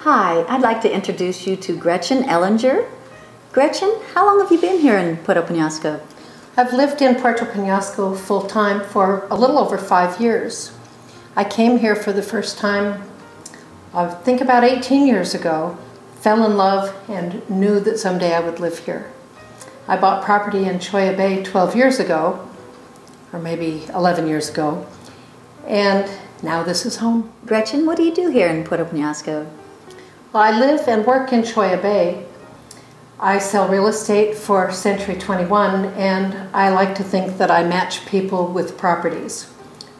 Hi, I'd like to introduce you to Gretchen Ellinger. Gretchen, how long have you been here in Puerto Penasco? I've lived in Puerto Penasco full-time for a little over 5 years. I came here for the first time, I think about 18 years ago, fell in love and knew that someday I would live here. I bought property in Choya Bay 12 years ago, or maybe 11 years ago, and now this is home. Gretchen, what do you do here in Puerto Penasco? Well, I live and work in Choya Bay. I sell real estate for Century 21, and I like to think that I match people with properties.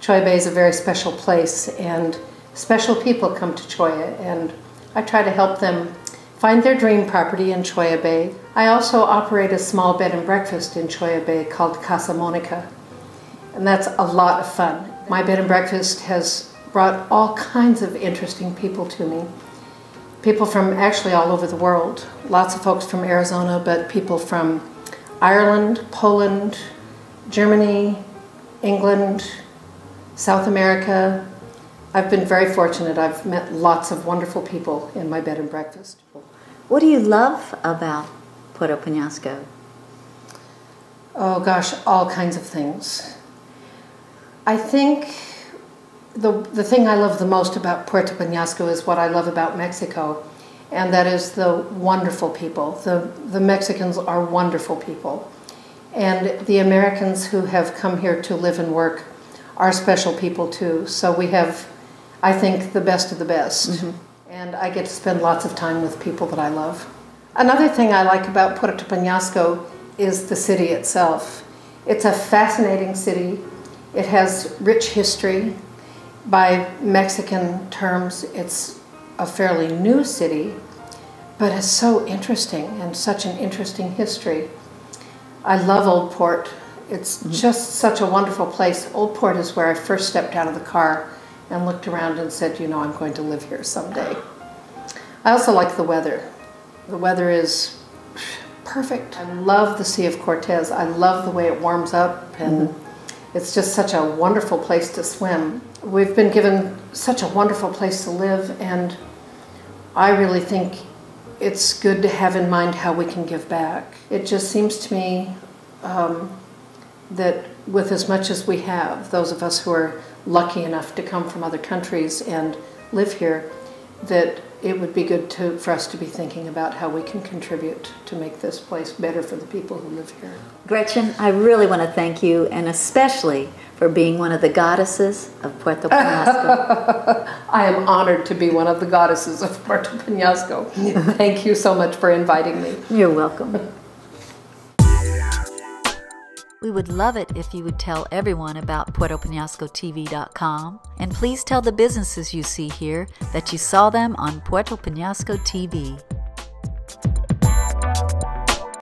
Choya Bay is a very special place, and special people come to Choya, and I try to help them find their dream property in Choya Bay. I also operate a small bed and breakfast in Choya Bay called Casa Monica, and that's a lot of fun. My bed and breakfast has brought all kinds of interesting people to me. People from actually all over the world. Lots of folks from Arizona, but people from Ireland, Poland, Germany, England, South America. I've been very fortunate. I've met lots of wonderful people in my bed and breakfast. What do you love about Puerto Penasco? Oh gosh, all kinds of things. I think the thing I love the most about Puerto Penasco is what I love about Mexico, and that is the wonderful people. The Mexicans are wonderful people, and the Americans who have come here to live and work are special people too. So we have, I think, the best of the best, and I get to spend lots of time with people that I love. Another thing I like about Puerto Penasco is the city itself. It's a fascinating city. It has rich history. By Mexican terms, it's a fairly new city, but it's so interesting and such an interesting history. I love Old Port. It's just such a wonderful place. Old Port is where I first stepped out of the car and looked around and said, you know, I'm going to live here someday. I also like the weather. The weather is perfect. I love the Sea of Cortez. I love the way it warms up, and it's just such a wonderful place to swim. We've been given such a wonderful place to live, and I really think it's good to have in mind how we can give back. It just seems to me that with as much as we have, those of us who are lucky enough to come from other countries and live here, that it would be good for us to be thinking about how we can contribute to make this place better for the people who live here. Gretchen, I really want to thank you, and especially for being one of the goddesses of Puerto Penasco. I am honored to be one of the goddesses of Puerto Penasco. Thank you so much for inviting me. You're welcome. We would love it if you would tell everyone about PuertoPenascoTV.com, and please tell the businesses you see here that you saw them on Puerto Penasco TV.